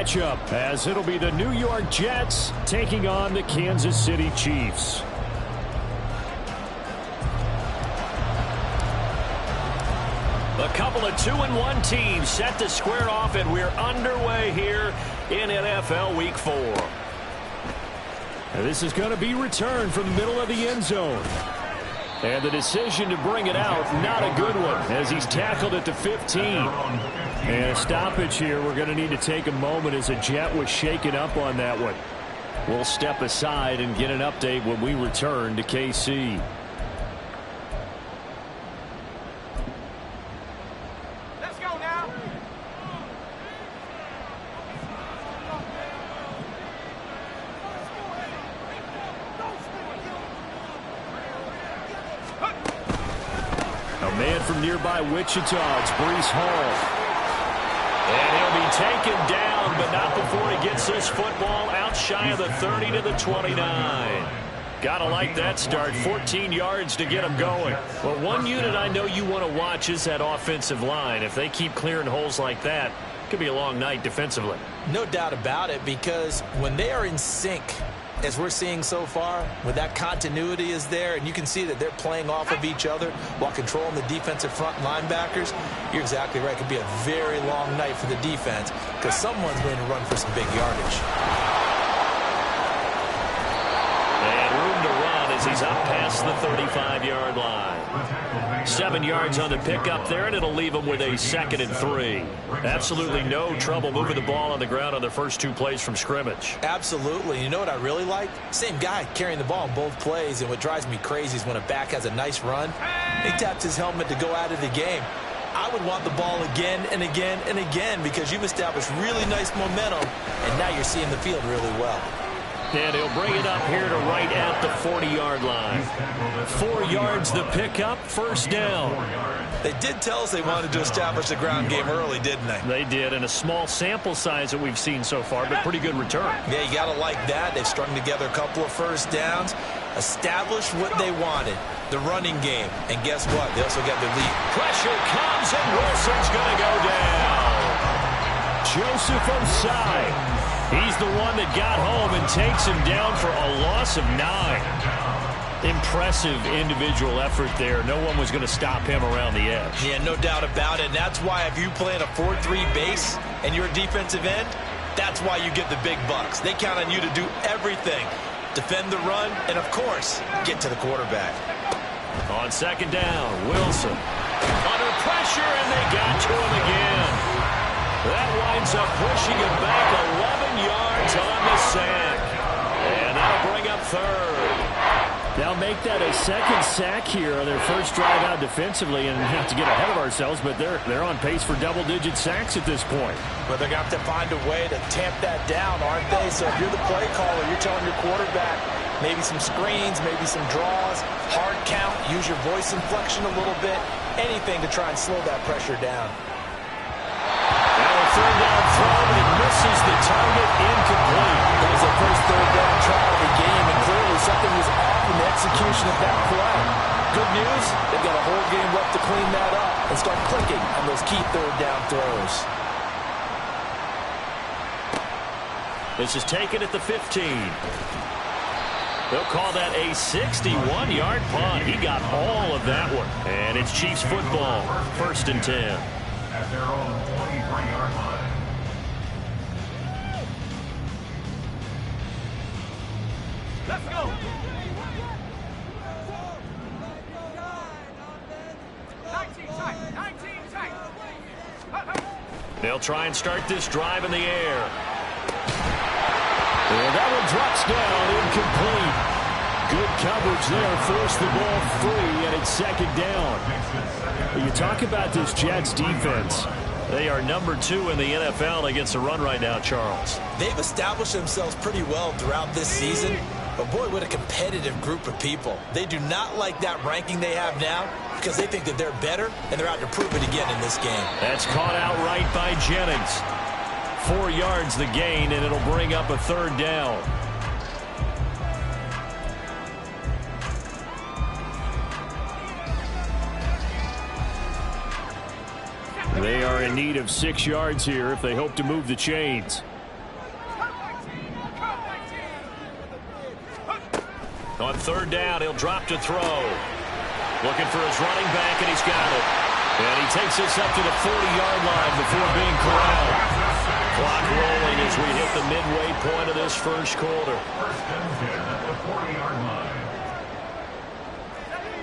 matchup, as it'll be the New York Jets taking on the Kansas City Chiefs. A couple of 2-1 teams set to square off, and we're underway here in NFL Week 4. And this is going to be returned from the middle of the end zone. And the decision to bring it out, not a good one, as he's tackled at the 15. And a stoppage here. We're going to need to take a moment as a Jet was shaken up on that one. We'll step aside and get an update when we return to KC. Man from nearby Wichita, it's Breece Hall. And he'll be taken down, but not before he gets this football out shy of the 30 to the 29. Gotta like that start. 14 yards to get him going. Well, one unit I know you want to watch is that offensive line. If they keep clearing holes like that, it could be a long night defensively. No doubt about it, because when they are in sync, as we're seeing so far, when that continuity is there and you can see that they're playing off of each other while controlling the defensive front linebackers, you're exactly right. It could be a very long night for the defense because someone's going to run for some big yardage. And room to run as he's up past the 35-yard line. 7 yards on the pickup there, and it'll leave him with a 2nd and 3. Absolutely no trouble moving the ball on the ground on the first 2 plays from scrimmage. Absolutely. You know what I really like? Same guy carrying the ball in both plays, and what drives me crazy is when a back has a nice run, he taps his helmet to go out of the game. I would want the ball again and again and again because you've established really nice momentum, and now you're seeing the field really well. And he'll bring it up here to right at the 40-yard line. 4 yards the pickup, first down. They did tell us they wanted to establish the ground game early, didn't they? They did, and a small sample size that we've seen so far, but pretty good return. Yeah, you got to like that. They've strung together a couple of first downs, established what they wanted, the running game. And guess what? They also got the lead. Pressure comes, and Wilson's going to go down. Joseph Osai. He's the one that got home and takes him down for a loss of 9. Impressive individual effort there. No one was going to stop him around the edge. Yeah, no doubt about it. And that's why if you play in a 4-3 base and you're a defensive end, that's why you get the big bucks. They count on you to do everything. Defend the run and, of course, get to the quarterback. On 2nd down, Wilson. Under pressure, and they got to him again. That winds up pushing him back 11 yards on the sack. And that'll bring up 3rd. They'll make that a 2nd sack here on their first drive out defensively, and have to get ahead of ourselves, but they're on pace for double-digit sacks at this point. But they're going to have to find a way to tamp that down, aren't they? So if you're the play caller, you're telling your quarterback maybe some screens, maybe some draws, hard count, use your voice inflection a little bit, anything to try and slow that pressure down. Third down throw, but it misses the target, incomplete. That was the first third down try of the game, and clearly something was off in the execution of that play. Good news, they've got a whole game left to clean that up and start clicking on those key third down throws. This is taken at the 15. They'll call that a 61-yard punt. He got all of that one. And it's Chiefs football, 1st and 10. At their own 23-yard line. Let's go. 19 tight. They'll try and start this drive in the air. And that one drops down, incomplete. Good coverage there, forced the ball free, and it's 2nd down. You talk about this Jets defense. They are number 2 in the NFL against the run right now, Charles. They've established themselves pretty well throughout this season, but boy, what a competitive group of people. They do not like that ranking they have now because they think that they're better, and they're out to prove it again in this game. That's caught outright by Jennings. 4 yards the gain, and it'll bring up a 3rd down. They are in need of 6 yards here if they hope to move the chains. On third down, he'll drop to throw. Looking for his running back, and he's got it. And he takes this up to the 40-yard line before being corralled. Clock rolling as we hit the midway point of this first quarter. First and 10 at the 40-yard line.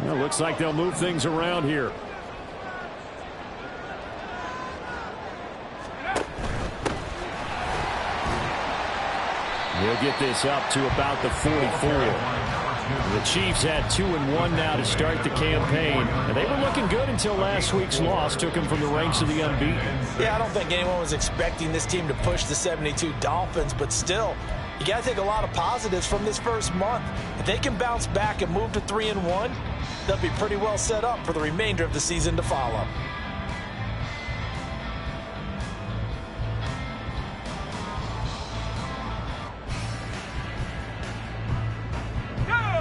Well, looks like they'll move things around here. He'll get this up to about the 44. The Chiefs had 2-1 now to start the campaign, and they were looking good until last week's loss took them from the ranks of the unbeaten. Yeah, I don't think anyone was expecting this team to push the 72 Dolphins, but still, you got to take a lot of positives from this first month. If they can bounce back and move to 3-1, they'll be pretty well set up for the remainder of the season to follow.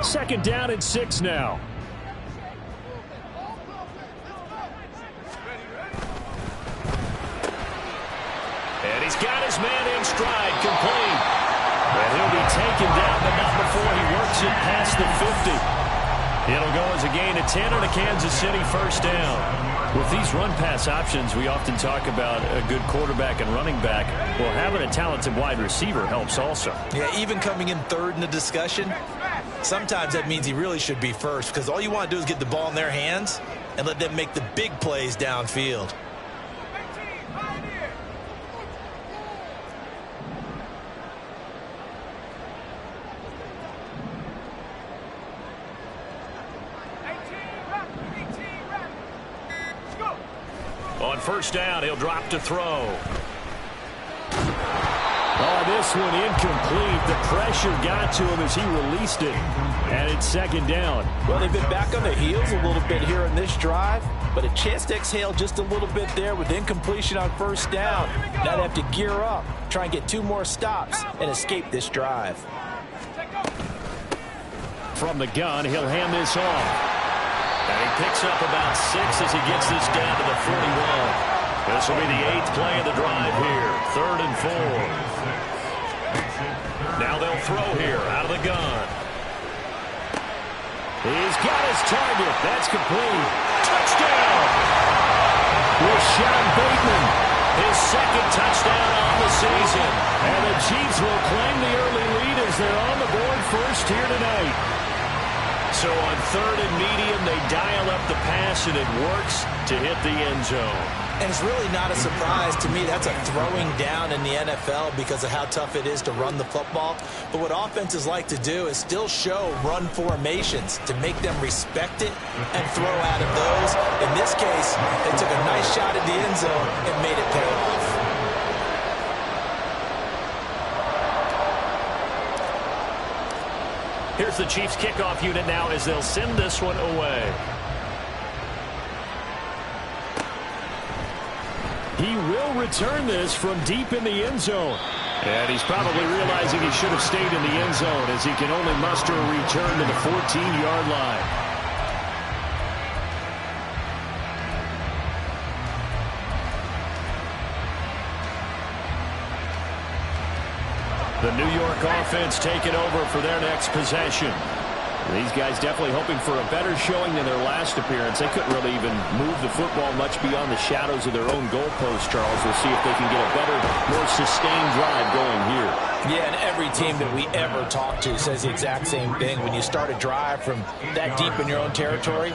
Second down and 6 now. And he's got his man in stride, complete. And he'll be taken down, but not before he works it past the 50. It'll go as a gain of 10 on a Kansas City first down. With these run-pass options, we often talk about a good quarterback and running back. Well, having a talented wide receiver helps also. Yeah, even coming in third in the discussion, sometimes that means he really should be first, because all you want to do is get the ball in their hands and let them make the big plays downfield. On first down, he'll drop to throw. Oh, this one incomplete. The pressure got to him as he released it. And it's second down. Well, they've been back on their heels a little bit here in this drive, but a chance to exhale just a little bit there with incompletion on first down. Now they have to gear up, try and get 2 more stops, and escape this drive. From the gun, he'll hand this off. And he picks up about 6 as he gets this down to the 41. This will be the 8th play of the drive here. 3rd and 4. Now they'll throw here out of the gun. He's got his target. That's complete. Touchdown! Rashawn Bateman. His second touchdown on the season. And the Chiefs will claim the early lead as they're on the board first here tonight. So on 3rd and medium, they dial up the pass, and it works to hit the end zone. And it's really not a surprise to me. That's a throwing down in the NFL because of how tough it is to run the football. But what offenses like to do is still show run formations to make them respect it and throw out of those. In this case, they took a nice shot at the end zone and made it pay off. Here's the Chiefs kickoff unit now as they'll send this one away. He will return this from deep in the end zone. And he's probably realizing he should have stayed in the end zone as he can only muster a return to the 14-yard line. The New York offense taking over for their next possession. These guys definitely hoping for a better showing than their last appearance. They couldn't really even move the football much beyond the shadows of their own goalpost, Charles. We'll see if they can get a better, more sustained drive going here. Yeah, and every team that we ever talk to says the exact same thing. When you start a drive from that deep in your own territory,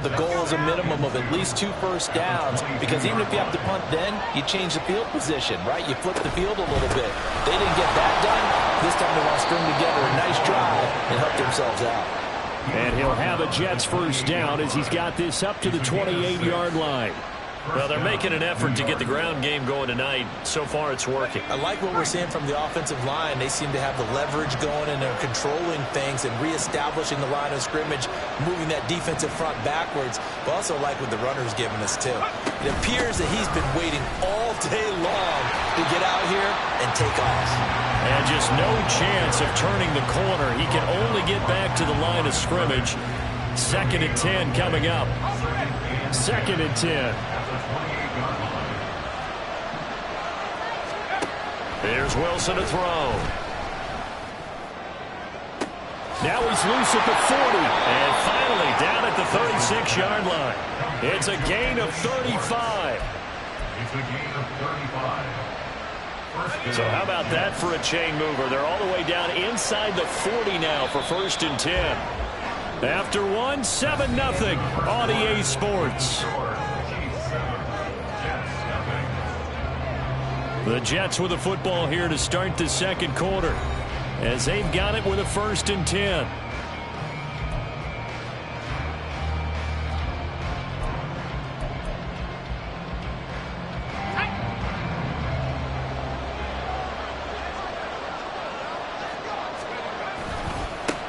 the goal is a minimum of at least 2 first downs, because even if you have to punt then, you change the field position, right? You flip the field a little bit. They didn't get that done. This time they want to string together a nice drive and help themselves out. And he'll have a Jets first down as he's got this up to the 28-yard line. Well, they're making an effort to get the ground game going tonight. So far, it's working. I like what we're seeing from the offensive line. They seem to have the leverage going, and they're controlling things and reestablishing the line of scrimmage, moving that defensive front backwards. But also like what the runner's giving us, too. It appears that he's been waiting all day long to get out here and take off. And just no chance of turning the corner. He can only get back to the line of scrimmage. 2nd and 10 coming up. 2nd and 10. Here's Wilson to throw. Now he's loose at the 40. And finally down at the 36-yard line. It's a gain of 35. It's a gain of 35. So how about that for a chain mover? They're all the way down inside the 40 now for 1st and 10. After one, 7-0 on EA Sports. The Jets with the football here to start the second quarter, as they've got it with a 1st and 10.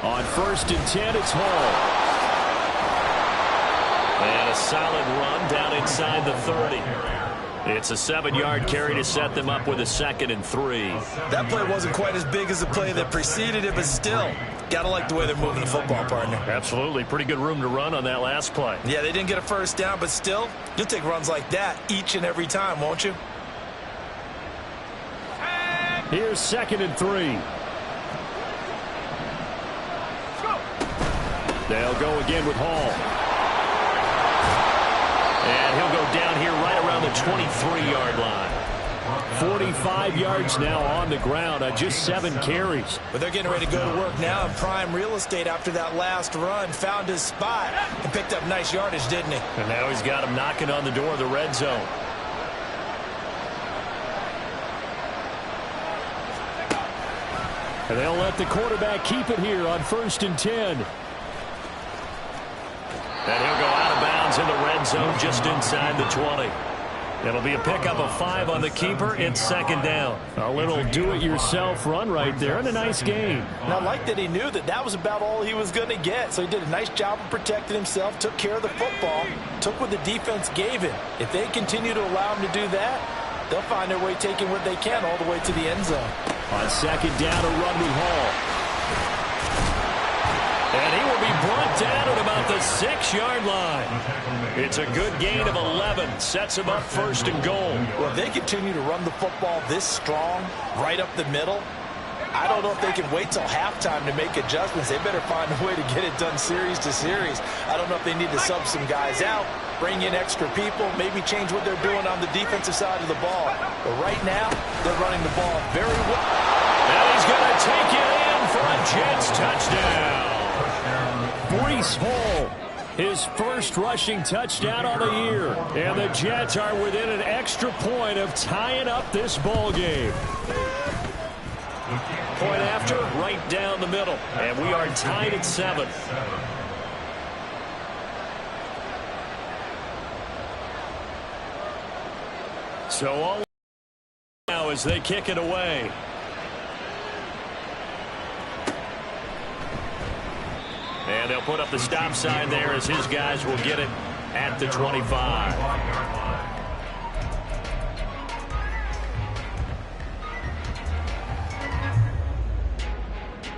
On 1st and 10, it's Hall. And a solid run down inside the 30. It's a 7-yard carry to set them up with a 2nd and 3. That play wasn't quite as big as the play that preceded it, but still, got to like the way they're moving the football, partner. Absolutely. Pretty good room to run on that last play. Yeah, they didn't get a 1st down, but still, you'll take runs like that each and every time, won't you? Here's 2nd and 3. They'll go again with Hall. And he'll go down here right around the 23-yard line. 45 yards now on the ground on just 7 carries. But they're getting ready to go to work now in prime real estate after that last run. Found his spot and picked up nice yardage, didn't he? And now he's got him knocking on the door of the red zone. And they'll let the quarterback keep it here on 1st and 10. And he'll go out of bounds in the red zone just inside the 20. It'll be a pickup of 5 on the keeper. It's 2nd down. A little do-it-yourself run right there and a nice gain. And I like that he knew that that was about all he was going to get. So he did a nice job of protecting himself, took care of the football, took what the defense gave him. If they continue to allow him to do that, they'll find their way taking what they can all the way to the end zone. On 2nd down, a run with Hall. And he will be brought down at about the 6-yard line. It's a good gain of 11. Sets him up 1st and goal. Well, if they continue to run the football this strong, right up the middle, I don't know if they can wait till halftime to make adjustments. They better find a way to get it done series to series. I don't know if they need to sub some guys out, bring in extra people, maybe change what they're doing on the defensive side of the ball. But right now, they're running the ball very well. Now he's going to take it in for a Jets touchdown. Breece Hall, his first rushing touchdown on the year. And the Jets are within an extra point of tying up this ball game. Point after, right down the middle. And we are tied at 7. So all now as they kick it away. And they'll put up the stop sign there as his guys will get it at the 25.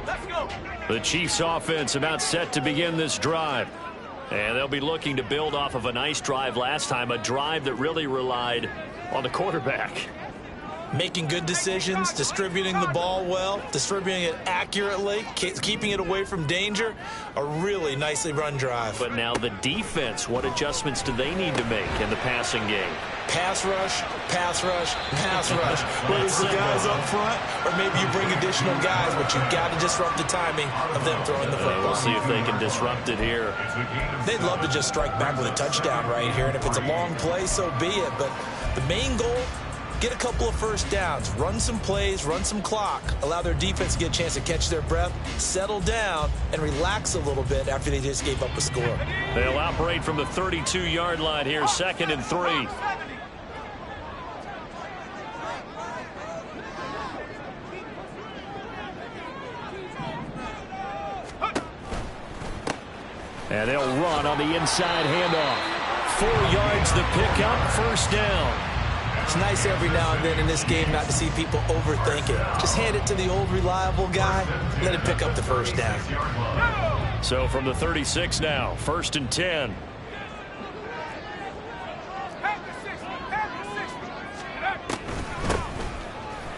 Let's go. The Chiefs offense about set to begin this drive. And they'll be looking to build off of a nice drive last time, a drive that really relied on the quarterback. Making good decisions, distributing the ball well, distributing it accurately, keeping it away from danger. A really nicely run drive. But now the defense, what adjustments do they need to make in the passing game? Pass rush, pass rush, pass rush. Whether it's the guys up front or maybe you bring additional guys, but you've got to disrupt the timing of them throwing the football. We'll see if they can disrupt it here. They'd love to just strike back with a touchdown right here, and if it's a long play, so be it. But the main goal, get a couple of first downs, run some plays, run some clock, allow their defense to get a chance to catch their breath, settle down, and relax a little bit after they just gave up a score. They'll operate from the 32-yard line here, 2nd and 3. And they'll run on the inside handoff. 4 yards the pickup, 1st down. It's nice every now and then in this game not to see people overthink it. Just hand it to the old reliable guy, let him pick up the 1st down. So from the 36 now, 1st and 10.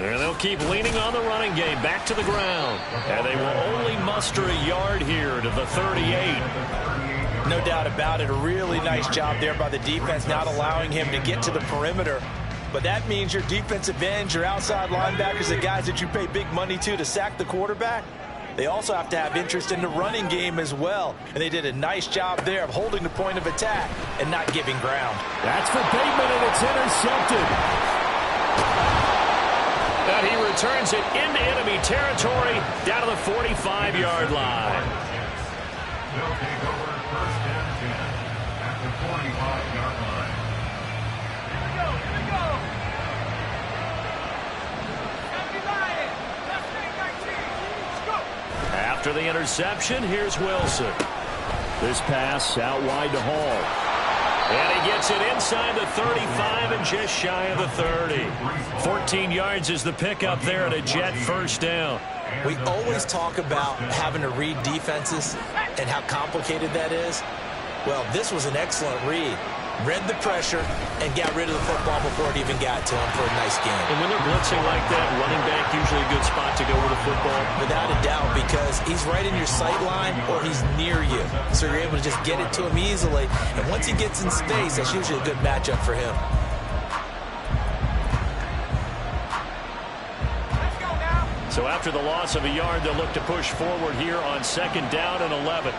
And they'll keep leaning on the running game back to the ground. And they will only muster a yard here to the 38. No doubt about it. A really nice job there by the defense, not allowing him to get to the perimeter. But that means your defensive ends, your outside linebackers, the guys that you pay big money to sack the quarterback, they also have to have interest in the running game as well. And they did a nice job there of holding the point of attack and not giving ground. That's for Bateman, and it's intercepted. And he returns it into enemy territory down to the 45-yard line. They'll take over first and 10 at the 45-yard line. Here we go. After the interception, here's Wilson. This pass out wide to Hall. And he gets it inside the 35 and just shy of the 30. 14 yards is the pickup there at a Jet first down. We always talk about having to read defenses and how complicated that is. Well, this was an excellent read. Read the pressure and got rid of the football before it even got to him for a nice game. And when they're blitzing like that, running back usually a good spot to go with the football. Without a doubt, because he's right in your sight line or he's near you. So you're able to just get it to him easily. And once he gets in space, that's usually a good matchup for him. So after the loss of a yard, they'll look to push forward here on second down and 11.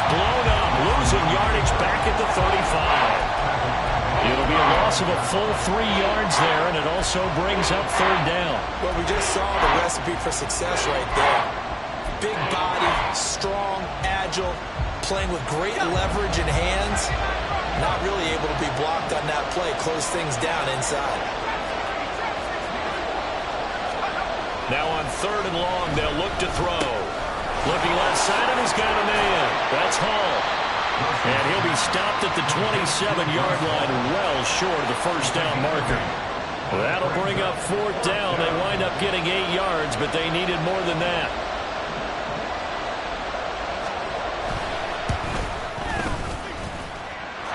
Blown up, losing yardage back at the 35. It'll be a loss of a full 3 yards there, and it also brings up third down. Well, we just saw the recipe for success right there. Big body, strong, agile, playing with great leverage in hands. Not really able to be blocked on that play, close things down inside. Now on third and long, they'll look to throw. Looking left side, and he's got a man. That's Hall. And he'll be stopped at the 27-yard line, well short of the first down marker. That'll bring up fourth down. They wind up getting 8 yards, but they needed more than that.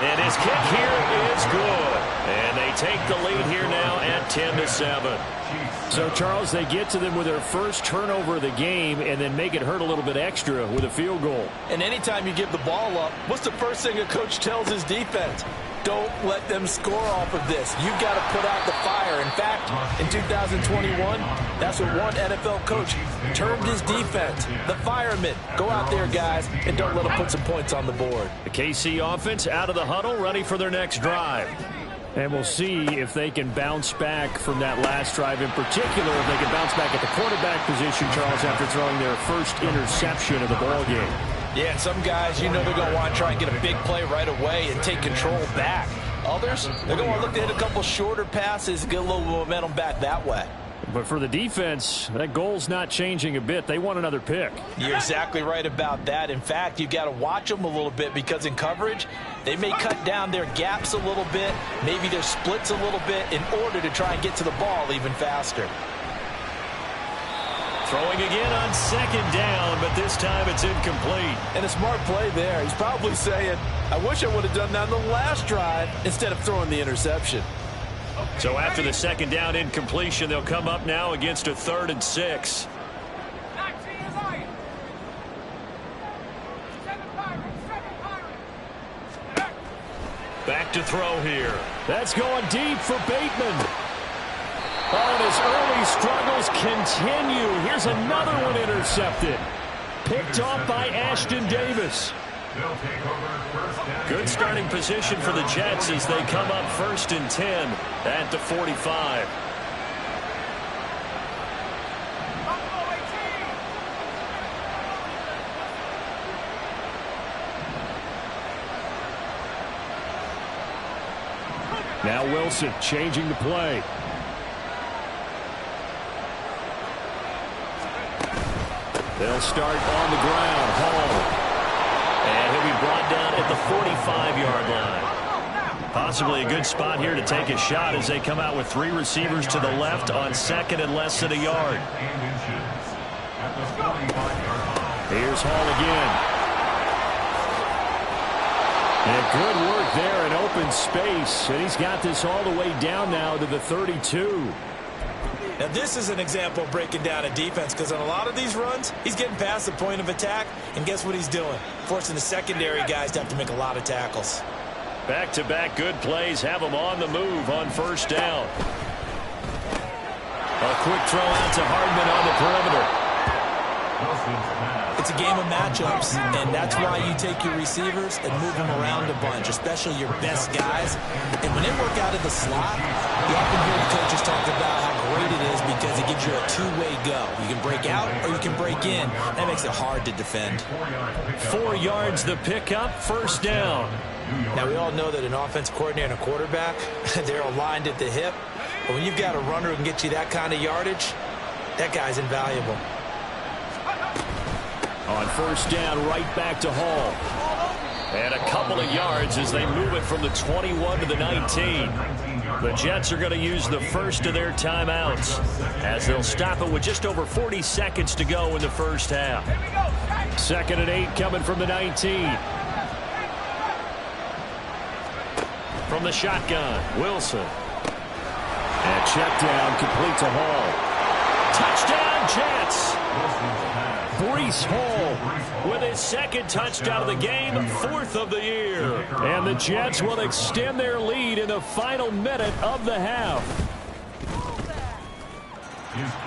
And his kick here is good. And they take the lead here now at 10-7. So, Charles, they get to them with their first turnover of the game and then make it hurt a little bit extra with a field goal. And anytime you give the ball up, what's the first thing a coach tells his defense? Don't let them score off of this. You've got to put out the fire. In fact, in 2021, that's what one NFL coach termed his defense, the firemen. Go out there, guys, and don't let them put some points on the board. The KC offense out of the huddle, ready for their next drive. And we'll see if they can bounce back from that last drive, in particular if they can bounce back at the quarterback position, Charles, after throwing their first interception of the ball game. Yeah, and some guys, you know they're going to want to try and get a big play right away and take control back. Others, they're going to look to hit a couple shorter passes, get a little momentum back that way. But for the defense, that goal's not changing a bit. They want another pick. You're exactly right about that. In fact, you've got to watch them a little bit because in coverage, they may cut down their gaps a little bit, maybe their splits a little bit in order to try and get to the ball even faster. Throwing again on second down, but this time it's incomplete. And a smart play there. He's probably saying, I wish I would have done that on the last drive instead of throwing the interception. So after the second down incompletion, they'll come up now against a 3rd and 6. Back to throw here. That's going deep for Bateman. Oh, and his early struggles continue. Here's another one intercepted. Picked off by Ashton Davis. Good starting position for the Jets as they come up 1st and 10 at the 45. Now Wilson changing the play. They'll start on the ground. Hall. And he'll be brought down at the 45-yard line. Possibly a good spot here to take a shot as they come out with 3 receivers to the left on 2nd and less than a yard. Here's Hall again. And good work there in open space. And he's got this all the way down now to the 32. Now, this is an example of breaking down a defense, because on a lot of these runs, he's getting past the point of attack, and guess what he's doing? Forcing the secondary guys to have to make a lot of tackles. Back-to-back good plays have them on the move on first down. A quick throw out to Hardman on the perimeter. It's a game of matchups, and that's why you take your receivers and move them around a bunch, especially your best guys. And when they work out of the slot, you often hear the coaches talk about how great it is because it gives you a two-way go. You can break out or you can break in. That makes it hard to defend. 4 yards the pickup, first down. Now, we all know that an offense coordinator and a quarterback, they're aligned at the hip. But when you've got a runner who can get you that kind of yardage, that guy's invaluable. On first down, right back to Hall. And a couple of yards as they move it from the 21 to the 19. The Jets are going to use the first of their timeouts as they'll stop it with just over 40 seconds to go in the first half. 2nd and 8 coming from the 19. From the shotgun, Wilson. And check down, complete to Hall. Touchdown, Jets! Breece Hall with his 2nd touchdown of the game, 4th of the year. And the Jets will extend their lead in the final minute of the half.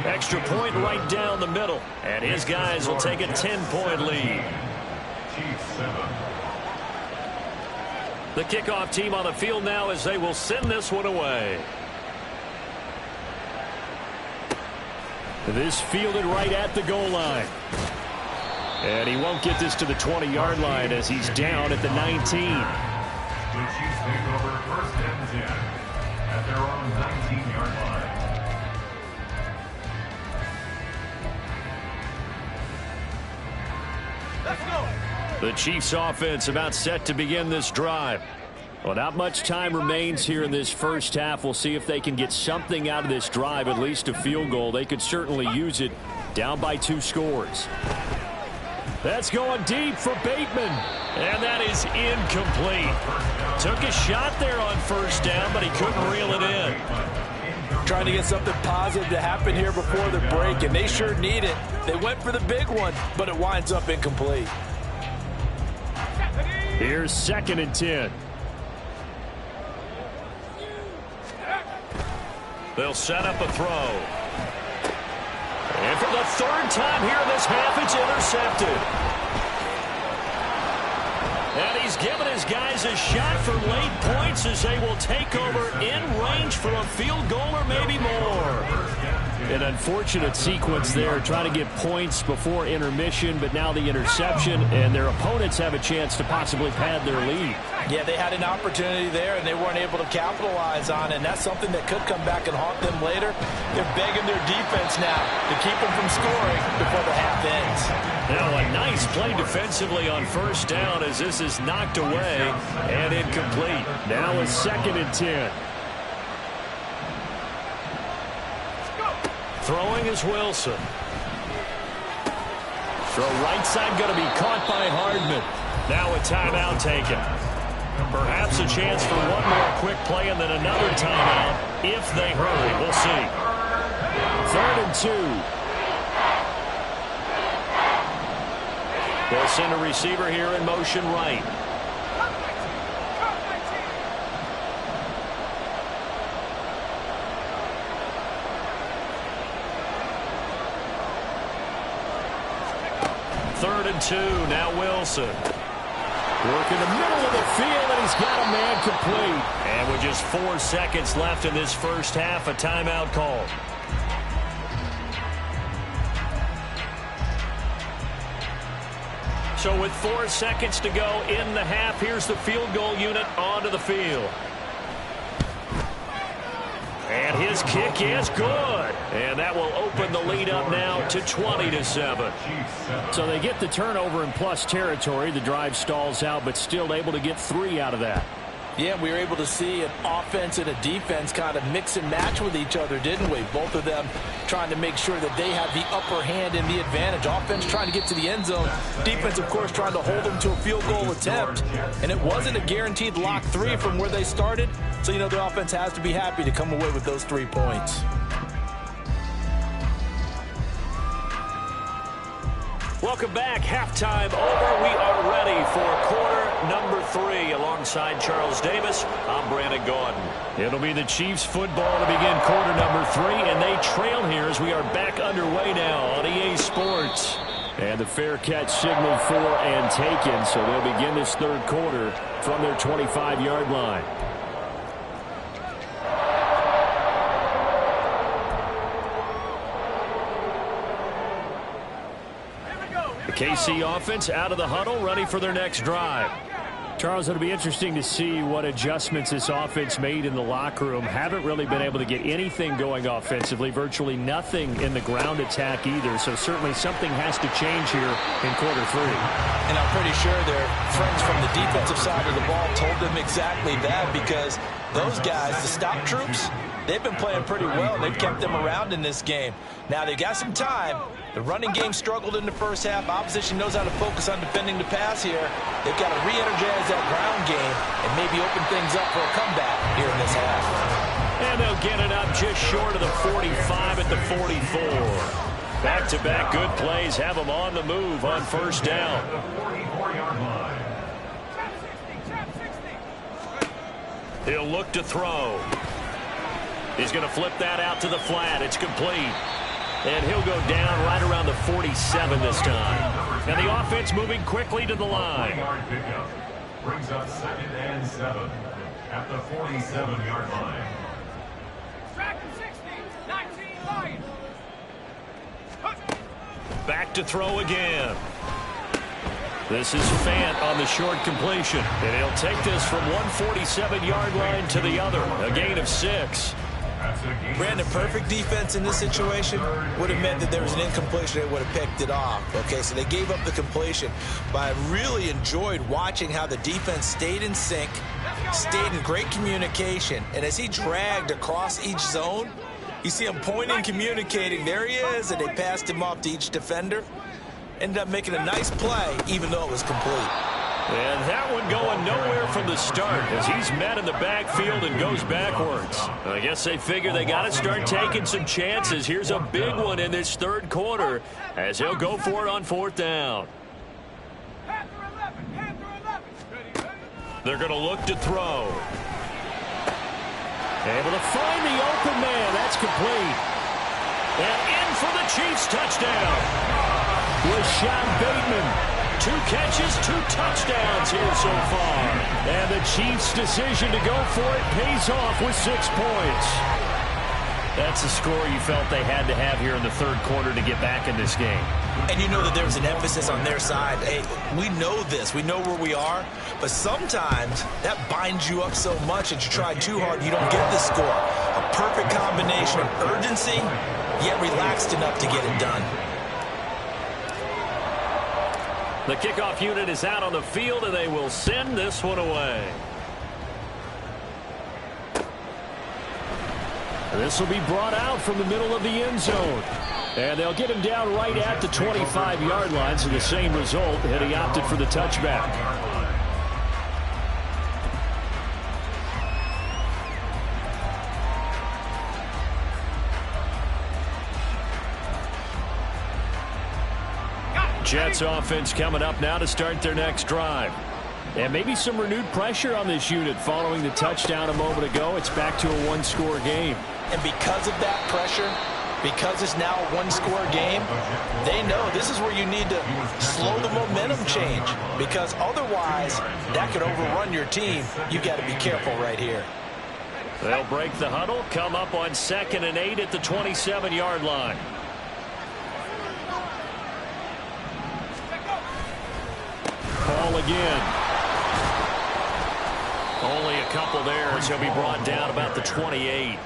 Extra point right down the middle. And his guys will take a 10-point lead. The kickoff team on the field now as they will send this one away. This fielded right at the goal line. And he won't get this to the 20-yard line as he's down at the 19. The Chiefs take over 1st and 10 at their own 19-yard line. Let's go. The Chiefs offense about set to begin this drive. Well, not much time remains here in this first half. We'll see if they can get something out of this drive, at least a field goal. They could certainly use it down by 2 scores. That's going deep for Bateman. And that is incomplete. Took a shot there on first down, but he couldn't reel it in. Trying to get something positive to happen here before the break, and they sure need it. They went for the big one, but it winds up incomplete. Here's 2nd and 10. They'll set up a throw. And for the 3rd time here in this half, it's intercepted. And he's given his guys a shot for late points as they will take over in range for a field goal or maybe more. An unfortunate sequence there, trying to get points before intermission, but now the interception, and their opponents have a chance to possibly pad their lead. Yeah, they had an opportunity there, and they weren't able to capitalize on it, and that's something that could come back and haunt them later. They're begging their defense now to keep them from scoring before the half ends. Now a nice play defensively on first down as this is knocked away and incomplete. Now a 2nd and 10. Throwing is Wilson. Throw right side going to be caught by Hardman. Now a timeout taken. Perhaps a chance for one more quick play and then another timeout if they hurry. We'll see. 3rd and 2. They'll send a receiver here in motion right. Third and 2. Now Wilson. Work in the middle of the field, and he's got a man complete. And with just 4 seconds left in this first half, a timeout call. So with 4 seconds to go in the half, here's the field goal unit onto the field. And his kick is good. And that will open the lead up now to 20-7. So they get the turnover in plus territory. The drive stalls out, but still able to get 3 out of that. Yeah, we were able to see an offense and a defense kind of mix and match with each other, didn't we? Both of them trying to make sure that they have the upper hand and the advantage. Offense trying to get to the end zone. Defense, of course, trying to hold them to a field goal attempt. And it wasn't a guaranteed lock 3 from where they started. So, you know, the offense has to be happy to come away with those 3 points. Welcome back. Halftime over. We are ready for quarter number 3. Alongside Charles Davis, I'm Brandon Gordon. It'll be the Chiefs football to begin quarter number 3, and they trail here as we are back underway now on EA Sports. And the fair catch signaled for and taken, so they'll begin this third quarter from their 25-yard line. The KC offense out of the huddle, ready for their next drive. Charles, it'll be interesting to see what adjustments this offense made in the locker room. Haven't really been able to get anything going offensively, virtually nothing in the ground attack either. So certainly something has to change here in quarter 3. And I'm pretty sure their friends from the defensive side of the ball told them exactly that, because those guys, the stop troops, they've been playing pretty well. They've kept them around in this game. Now they got some time. The running game struggled in the first half. Opposition knows how to focus on defending the pass here. They've got to re-energize that ground game and maybe open things up for a comeback here in this half. And they'll get it up just short of the 45 at the 44. Back-to-back good plays have them on the move on first down. He'll look to throw. He's going to flip that out to the flat. It's complete. And he'll go down right around the 47 this time. And the offense moving quickly to the line. Brings up 2nd and 7 at the 47-yard line. Track 60, 19 Lions. Back to throw again. This is Fant on the short completion. And he'll take this from one 47-yard line to the other. A gain of 6. Brandon, perfect defense in this situation would have meant that there was an incompletion. They would have picked it off. Okay, so they gave up the completion. But I really enjoyed watching how the defense stayed in sync, stayed in great communication. And as he dragged across each zone, you see him pointing, communicating. There he is, and they passed him off to each defender. Ended up making a nice play, even though it was complete. And that one going nowhere from the start as he's met in the backfield and goes backwards. I guess they figure they got to start taking some chances. Here's a big one in this third quarter as he'll go for it on 4th down. They're going to look to throw. Able to find the open man. That's complete. And in for the Chiefs touchdown. Rashad Bateman. 2 catches, 2 touchdowns here so far. And the Chiefs' decision to go for it pays off with 6 points. That's the score you felt they had to have here in the third quarter to get back in this game. And you know that there's an emphasis on their side. Hey, we know this. We know where we are. But sometimes that binds you up so much that you try too hard, you don't get the score. A perfect combination of urgency, yet relaxed enough to get it done. The kickoff unit is out on the field, and they will send this one away. This will be brought out from the middle of the end zone. And they'll get him down right at the 25-yard line, so the same result, and he opted for the touchback. Jets offense coming up now to start their next drive. And maybe some renewed pressure on this unit following the touchdown a moment ago. It's back to a 1-score game. And because of that pressure, because it's now a 1-score game, they know this is where you need to slow the momentum change. Because otherwise, that could overrun your team. You've got to be careful right here. They'll break the huddle, come up on 2nd and 8 at the 27-yard line. Ball again. Only a couple there as he'll be brought down about the 28.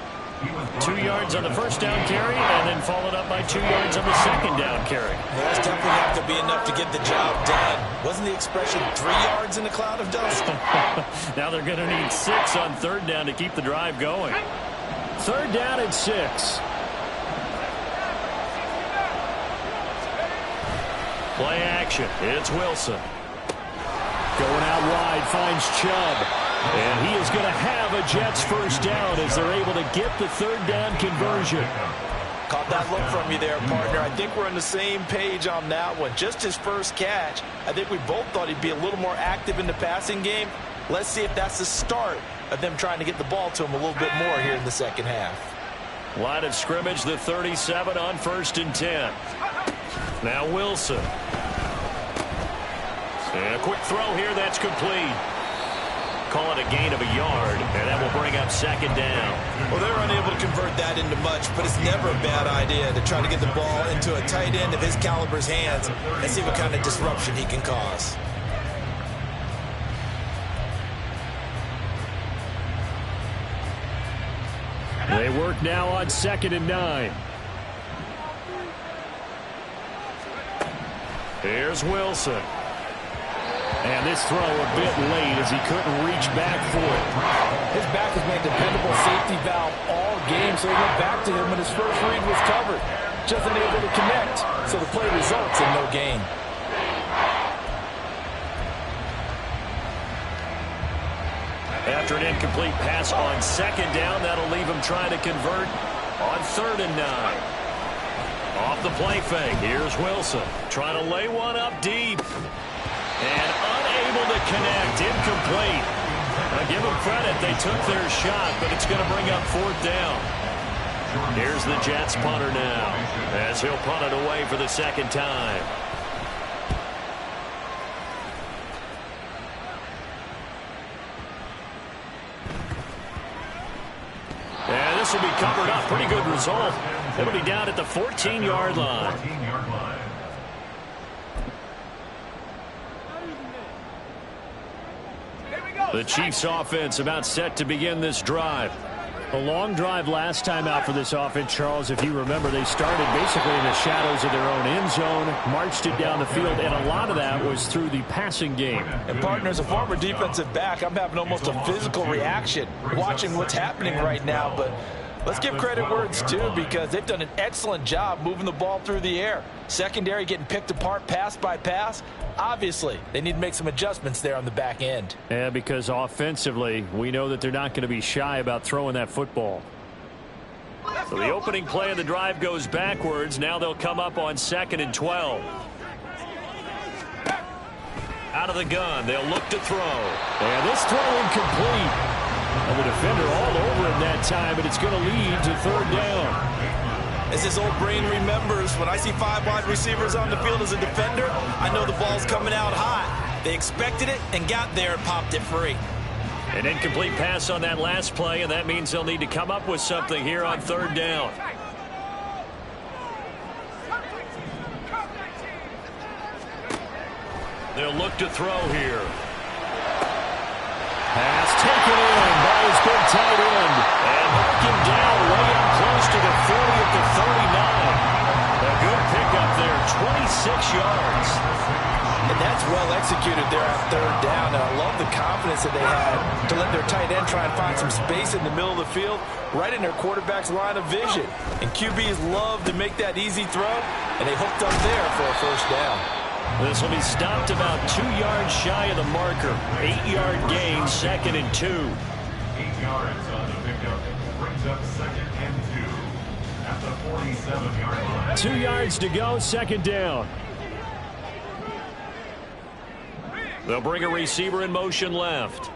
2 yards on the first down carry, and then followed up by 2 yards on the second down carry. Well, that's definitely have to be enough to get the job done. Wasn't the expression 3 yards in a cloud of dust? Now they're going to need 6 on third down to keep the drive going. Third down and 6. Play action. It's Wilson. Going out wide, finds Chubb. And he is going to have a Jets first down as they're able to get the third down conversion. Caught that look from you there, partner. I think we're on the same page on that one. Just his first catch. I think we both thought he'd be a little more active in the passing game. Let's see if that's the start of them trying to get the ball to him a little bit more here in the second half. Line of scrimmage, the 37 on 1st and 10. Now Wilson. And a quick throw here, that's complete. Call it a gain of a yard, and that will bring up second down. Well, they were unable to convert that into much, but it's never a bad idea to try to get the ball into a tight end of his caliber's hands and see what kind of disruption he can cause. They work now on 2nd and 9. Here's Wilson. And this throw a bit late as he couldn't reach back for it. His back has been a dependable safety valve all game, so he went back to him when his first read was covered. Just unable to connect, so the play results in no gain. After an incomplete pass on 2nd down, that'll leave him trying to convert on 3rd and 9. Off the play fake, here's Wilson. Trying to lay one up deep. And unable to connect, incomplete. I give them credit, they took their shot, but it's going to bring up 4th down. Here's the Jets punter now, as he'll punt it away for the second time. And this will be covered up, pretty good result. It'll be down at the 14-yard line. The Chiefs offense about set to begin this drive. A long drive last time out for this offense, Charles. If you remember, they started basically in the shadows of their own end zone, marched it down the field, and a lot of that was through the passing game. And, partner, as a former defensive back, I'm having almost a physical reaction watching what's happening right now. But let's give credit where it's due, because they've done an excellent job moving the ball through the air. Secondary getting picked apart pass by pass. Obviously, they need to make some adjustments there on the back end. Yeah, because offensively, we know that they're not going to be shy about throwing that football. So the opening play of the drive goes backwards. Now they'll come up on 2nd and 12. Out of the gun, they'll look to throw. And this throw incomplete. And the defender all over him that time, but it's going to lead to 3rd down. As his old brain remembers, when I see 5 wide receivers on the field as a defender, I know the ball's coming out hot. They expected it and got there and popped it free. An incomplete pass on that last play, and that means they'll need to come up with something here on 3rd down. They'll look to throw here. Pass taken in by his big tight end. And knock him down way up close to the 40 at the 39. A good pickup there, 26 yards. And that's well executed there on 3rd down. And I love the confidence that they had to let their tight end try and find some space in the middle of the field, right in their quarterback's line of vision. And QBs love to make that easy throw, and they hooked up there for a first down. This will be stopped about 2 yards shy of the marker. 8-yard gain, 2nd and 2. 8 yards on the pickup. Brings up 2nd and 2 at the 47-yard line. 2 yards to go, 2nd down. They'll bring a receiver in motion left.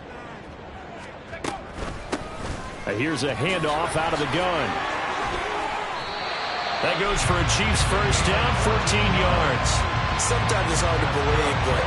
Here's a handoff out of the gun. That goes for a Chiefs first down, 14 yards. Sometimes it's hard to believe, but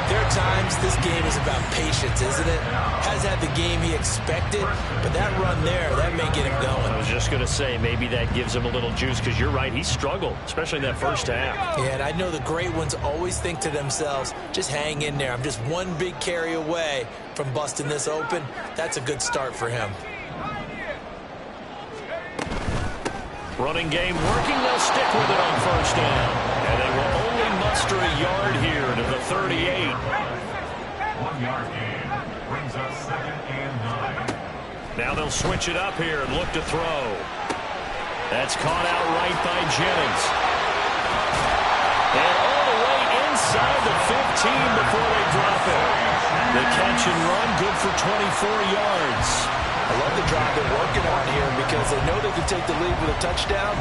there are times this game is about patience, isn't it? Has had the game he expected, but that run there, that may get him going. I was just going to say, maybe that gives him a little juice, because you're right, he struggled, especially in that first half. Yeah, and I know the great ones always think to themselves, just hang in there. I'm just one big carry away from busting this open. That's a good start for him. Running game working. They'll stick with it on first down. And they will only muster a yard here to the 38. 1 yard gain brings up 2nd and 9. Now they'll switch it up here and look to throw. That's caught out right by Jennings. And all the way inside the 15 before they drop it. The catch and run, good for 24 yards. I love the drive they're working on here because they know they can take the lead with a touchdown.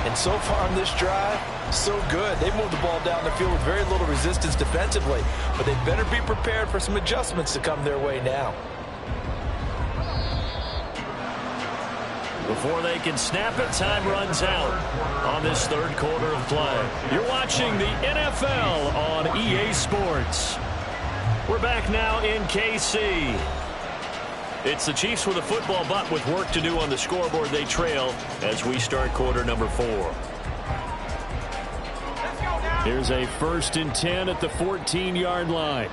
And so far on this drive, so good. They moved the ball down the field with very little resistance defensively. But they better be prepared for some adjustments to come their way now. Before they can snap it, time runs out on this third quarter of play. You're watching the NFL on EA Sports. We're back now in KC. It's the Chiefs with a football, but with work to do on the scoreboard. They trail as we start quarter number 4. Here's a 1st and 10 at the 14-yard line.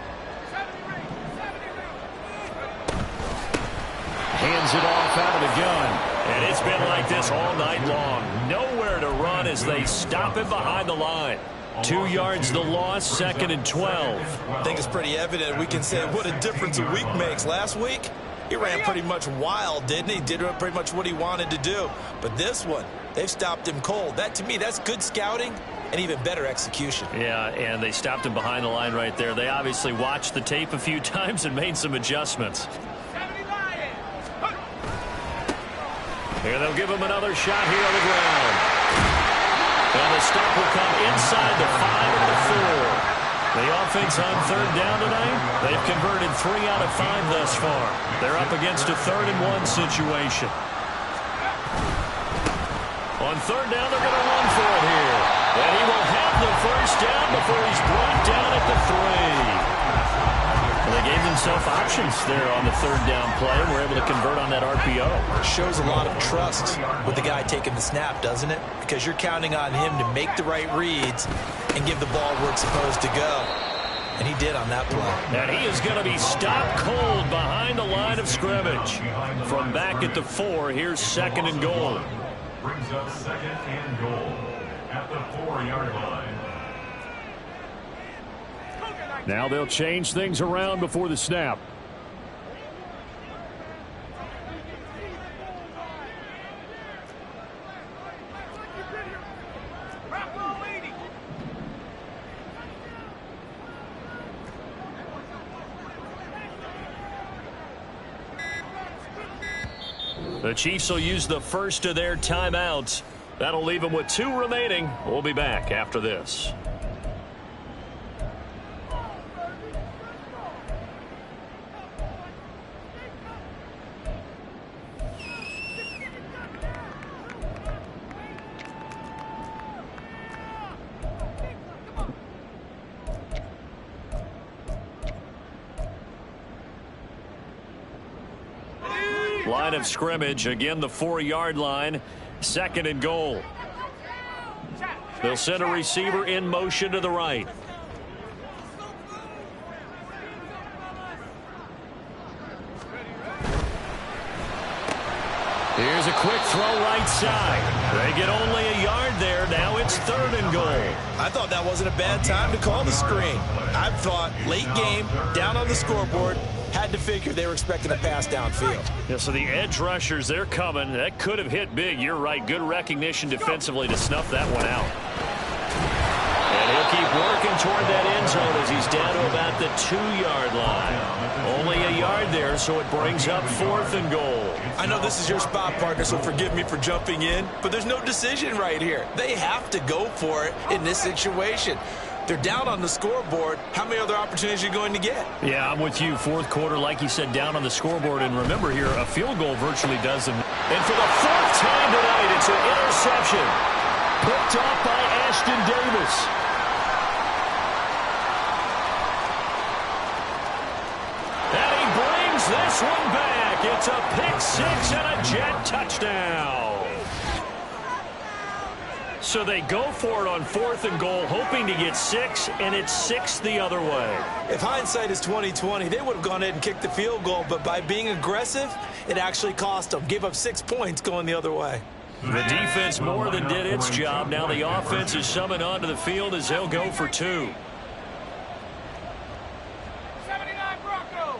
Hands it off out of the gun. And it's been like this all night long. Nowhere to run as they stop it behind the line. 2 yards the loss, 2nd and 12. I think it's pretty evident. We can say what a difference a week makes. Last week, he ran pretty much wild, didn't he? Did pretty much what he wanted to do. But this one, they've stopped him cold. That, to me, that's good scouting and even better execution. Yeah, and they stopped him behind the line right there. They obviously watched the tape a few times and made some adjustments. Here they'll give him another shot here on the ground. And the stop will come inside the 5 and the 4. The offense on 3rd down tonight, they've converted 3 out of 5 thus far. They're up against a 3rd and 1 situation. On 3rd down, they're going to run for it here. And he will have the first down before he's brought down at the 3. They gave themselves options there on the 3rd down play and were able to convert on that RPO. Shows a lot of trust with the guy taking the snap, doesn't it? Because you're counting on him to make the right reads and give the ball where it's supposed to go. And he did on that play. And he is going to be stopped cold behind the line of scrimmage. From back at the 4, here's 2nd and goal. Brings up 2nd and goal at the 4-yard line. Now they'll change things around before the snap. The Chiefs will use the first of their timeouts. That'll leave them with 2 remaining. We'll be back after this. Line of scrimmage, again the 4-yard line, 2nd and goal. They'll send a receiver in motion to the right. Here's a quick throw right side. They get only a yard there. Now it's 3rd and goal. I thought that wasn't a bad time to call the screen. I thought late game, down on the scoreboard, had to figure they were expecting a pass downfield. Yeah, so the edge rushers, they're coming. That could have hit big. You're right. Good recognition defensively to snuff that one out. And he'll keep working toward that end zone as he's down to about the 2-yard line. Only a yard there, so it brings up 4th and goal. I know this is your spot, partner, so forgive me for jumping in, but there's no decision right here. They have to go for it in this situation. They're down on the scoreboard. How many other opportunities are you going to get? Yeah, I'm with you. 4th quarter, like you said, down on the scoreboard. And remember here, a field goal virtually does them. And for the 4th time tonight, it's an interception. Picked off by Ashton Davis. And he brings this one back. It's a pick-6 and a jet touchdown. So they go for it on 4th and goal, hoping to get 6, and it's 6 the other way. If hindsight is 20/20, they would have gone ahead and kicked the field goal, but by being aggressive, it actually cost them. Gave up 6 points going the other way. The defense more than did its job. Now the offense is summoned onto the field as they'll go for two. 79 Bronco.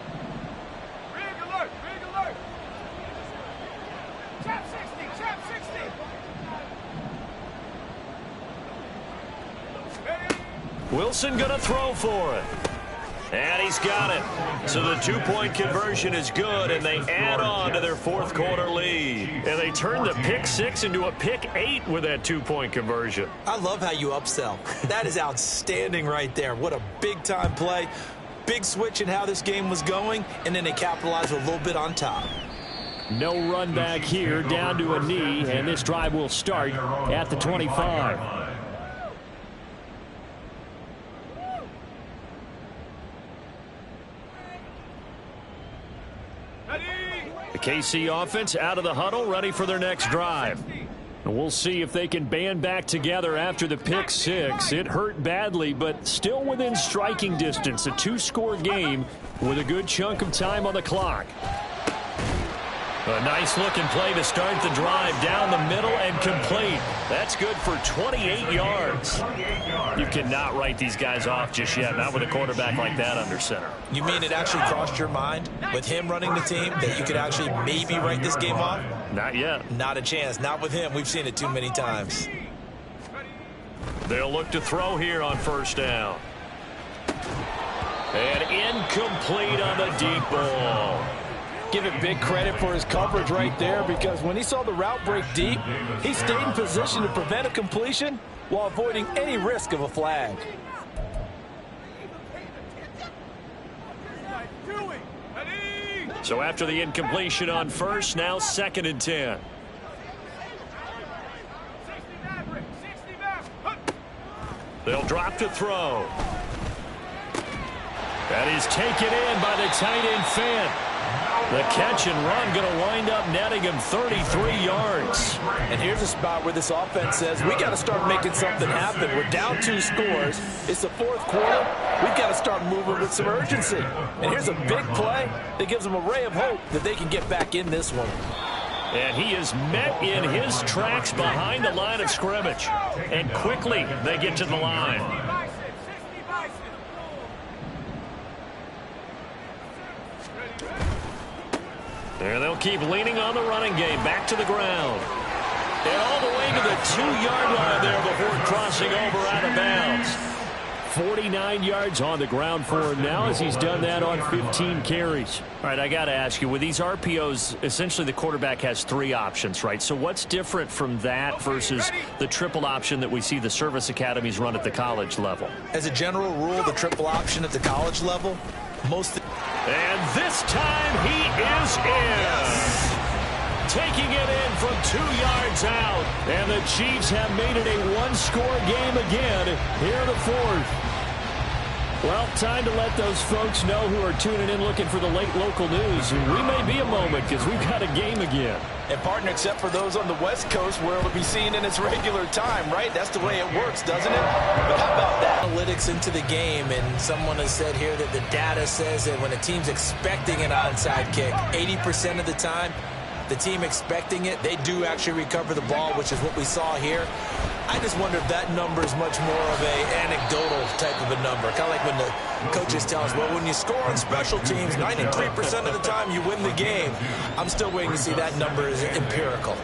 Rig alert, rig alert. Chap 60, chap 60. Ready? Wilson going to throw for it. And he's got it. So the two-point conversion is good, and they add on to their fourth quarter lead. And they turn the pick six into a pick 8 with that two-point conversion. I love how you upsell. That is outstanding right there. What a big-time play. Big switch in how this game was going, and then they capitalized a little bit on top. No run back here, down to a knee, and this drive will start at the 25. The KC offense out of the huddle, ready for their next drive. And we'll see if they can band back together after the pick six. It hurt badly, but still within striking distance. A two-score game with a good chunk of time on the clock. A nice-looking play to start the drive down the middle and complete. That's good for 28 yards. You cannot write these guys off just yet, not with a quarterback like that under center. You mean it actually crossed your mind with him running the team that you could actually maybe write this game off? Not yet. Not a chance. Not with him. We've seen it too many times. They'll look to throw here on first down. And incomplete on the deep ball. Give it big credit for his coverage right there, because when he saw the route break deep, he stayed in position to prevent a completion while avoiding any risk of a flag. So after the incompletion on first, now 2nd and 10. They'll drop to throw. That is taken in by the tight end Fant. The catch and run going to wind up netting him 33 yards. And here's a spot where this offense says, we got to start making something happen. We're down 2 scores. It's the 4th quarter. We've got to start moving with some urgency. And here's a big play that gives them a ray of hope that they can get back in this one. And he is met in his tracks behind the line of scrimmage. And quickly they get to the line. And they'll keep leaning on the running game. Back to the ground. And all the way to the 2-yard line there before crossing over out of bounds. 49 yards on the ground for him now as he's done that on 15 carries. All right, I got to ask you, with these RPOs, essentially the quarterback has 3 options, right? So what's different from that versus the triple option that we see the service academies run at the college level? As a general rule, the triple option at the college level, and this time he is in. Taking it in from 2 yards out. And the Chiefs have made it a one-score game again here in the 4th. Well, time to let those folks know who are tuning in looking for the late local news. We may be a moment because we've got a game again. And partner, except for those on the West Coast where it'll be seen in its regular time, right? That's the way it works, doesn't it? But how about that? Analytics into the game, and someone has said here that the data says that when a team's expecting an onside kick, 80% of the time, the team expecting it, they do actually recover the ball, which is what we saw here. I just wonder if that number is much more of a anecdotal type of a number. Kind of like when the coaches tell us, well, when you score on special teams, 93% of the time you win the game. I'm still waiting to see that number is empirical.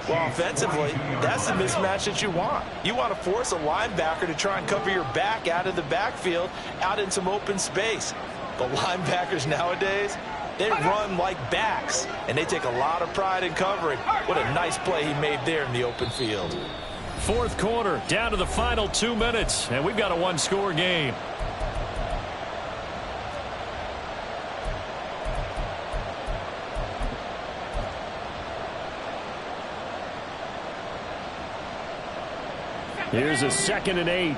Well, offensively, that's the mismatch that you want. You want to force a linebacker to try and cover your back out of the backfield, out in some open space. The linebackers nowadays, they run like backs, and they take a lot of pride in covering. What a nice play he made there in the open field. 4th quarter, down to the final 2 minutes, and we've got a one-score game. Here's a 2nd and 8.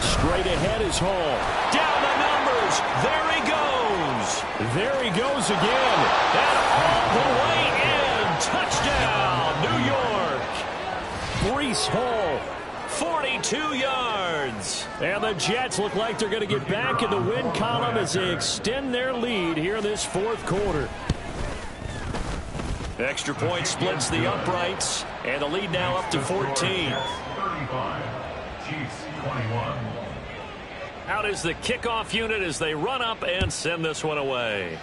Straight ahead is Hall. Down the numbers. There he goes. There he goes again. And all the way in. Touchdown, New York. Breece Hall. 40 32 yards. And the Jets look like they're going to get back in the win column as they extend their lead here in this fourth quarter. Extra point splits the uprights, and the lead now up to 14. 35, Chiefs 21. Out is the kickoff unit as they run up and send this one away.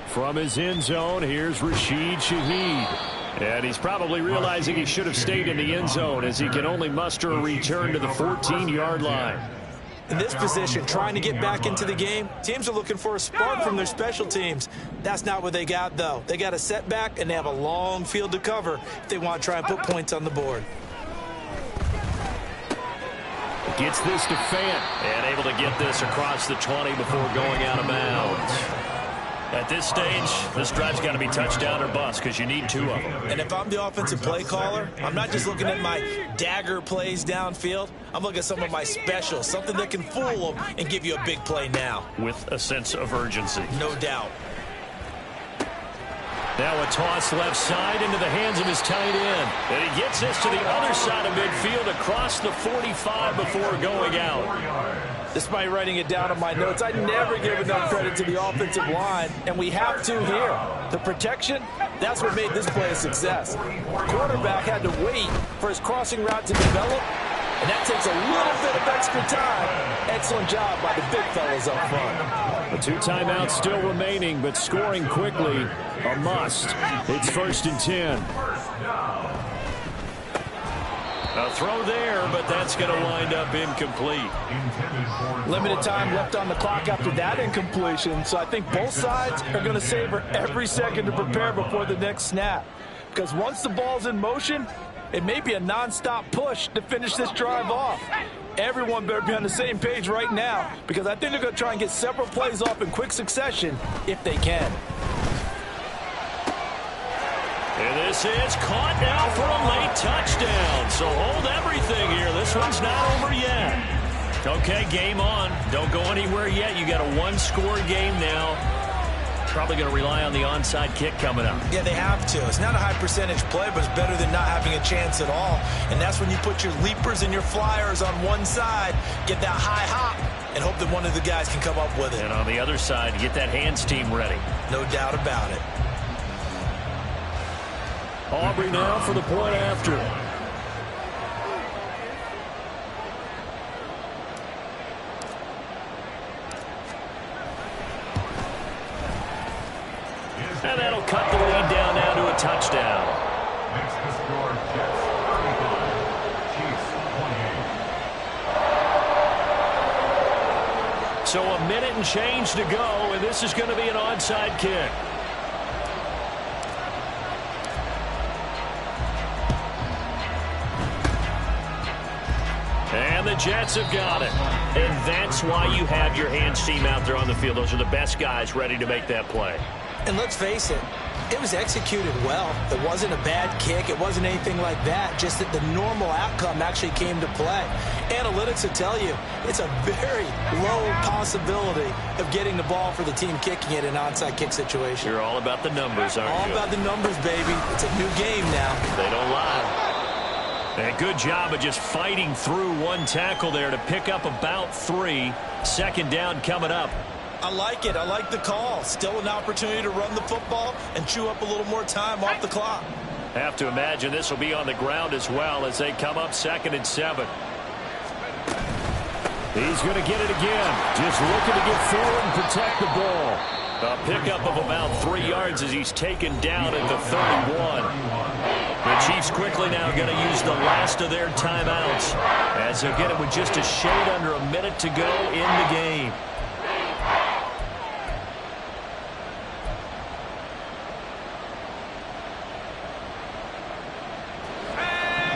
From his end zone, here's Rashid Shaheed. And he's probably realizing he should have stayed in the end zone as he can only muster a return to the 14-yard line. In this position, trying to get back into the game, teams are looking for a spark from their special teams. That's not what they got, though. They got a setback, and they have a long field to cover if they want to try and put points on the board. Gets this to Fant, and able to get this across the 20 before going out of bounds. At this stage, this drive's got to be touchdown or bust because you need two of them. And if I'm the offensive play caller, I'm not just looking at my dagger plays downfield. I'm looking at some of my specials, something that can fool them and give you a big play now. With a sense of urgency. No doubt. Now a toss left side into the hands of his tight end. And he gets this to the other side of midfield across the 45 before going out. Despite writing it down on my notes, I never give enough credit to the offensive line, and we have to here. The protection, that's what made this play a success. Quarterback had to wait for his crossing route to develop, and that takes a little bit of extra time. Excellent job by the big fellas up front. The two timeouts still remaining, but scoring quickly, a must. It's 1st and 10. A throw there, but that's going to wind up incomplete. Limited time left on the clock after that incompletion, so I think both sides are going to savor every second to prepare before the next snap. Because once the ball's in motion, it may be a non-stop push to finish this drive off. Everyone better be on the same page right now, because I think they're going to try and get several plays off in quick succession if they can. And this is caught now for a late touchdown. So hold everything here. This one's not over yet. Okay, game on. Don't go anywhere yet. You got a one-score game now. Probably going to rely on the onside kick coming up. Yeah, they have to. It's not a high percentage play, but it's better than not having a chance at all. And that's when you put your leapers and your flyers on one side, get that high hop, and hope that one of the guys can come up with it. And on the other side, get that hands team ready. No doubt about it. Aubrey now for the point after. And that'll cut the lead down now to a touchdown. Makes the score Jets 35, Chiefs 28. So a minute and change to go, and this is going to be an onside kick. And the Jets have got it. And that's why you have your hands team out there on the field. Those are the best guys ready to make that play. And let's face it, it was executed well. It wasn't a bad kick. It wasn't anything like that. Just that the normal outcome actually came to play. Analytics will tell you it's a very low possibility of getting the ball for the team kicking it in an onside kick situation. You're all about the numbers, aren't you? All about the numbers, baby. It's a new game now. They don't lie. And good job of just fighting through one tackle there to pick up about 3. Second down coming up. I like it. I like the call. Still an opportunity to run the football and chew up a little more time off the clock. Have to imagine this will be on the ground as well as they come up 2nd and 7. He's going to get it again. Just looking to get forward and protect the ball. A pickup of about 3 yards as he's taken down at the 31. The Chiefs quickly now going to use the last of their timeouts as they'll get it with just a shade under a minute to go in the game.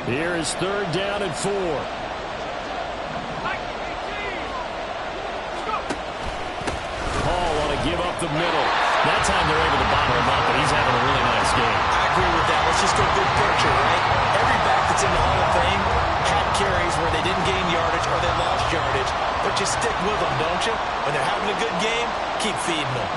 Here is 3rd down and 4. Hall want to give up the middle. That time they're able to bottle him up, but he's having a really nice game. I agree with that. Let's just go big picture, right? Every back that's in the Hall of Fame had carries where they didn't gain yardage or they lost yardage, but you stick with them, don't you? When they're having a good game, keep feeding them.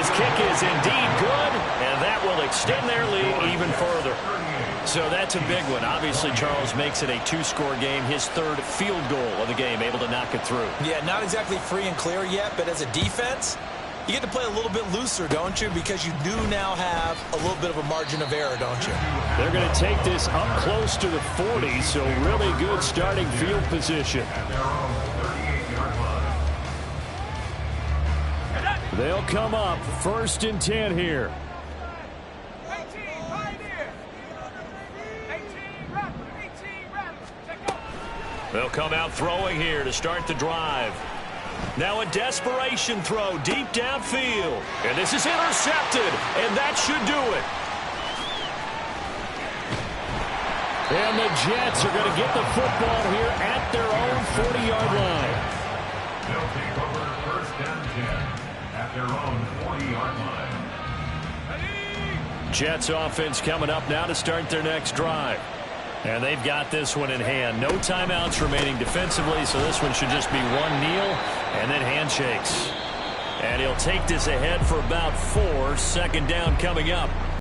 His kick is indeed good, and that will extend their lead even further. So that's a big one. Obviously, Charles makes it a two-score game, his third field goal of the game, able to knock it through. Yeah, not exactly free and clear yet, but as a defense, you get to play a little bit looser, don't you? Because you do now have a little bit of a margin of error, don't you? They're going to take this up close to the 40, so really good starting field position. They'll come up 1st and 10 here. 18, Pioneer. 18, Raptor. 18, Raptor. Take off. They'll come out throwing here to start the drive. Now a desperation throw deep downfield. And this is intercepted, and that should do it. And the Jets are going to get the football here at their own 40-yard line. They'll take over 1st and 10 at their own 40-yard line. Jets offense coming up now to start their next drive. And they've got this one in hand. No timeouts remaining defensively, so this one should just be one kneel and then handshakes. And he'll take this ahead for about 4. 2nd down coming up.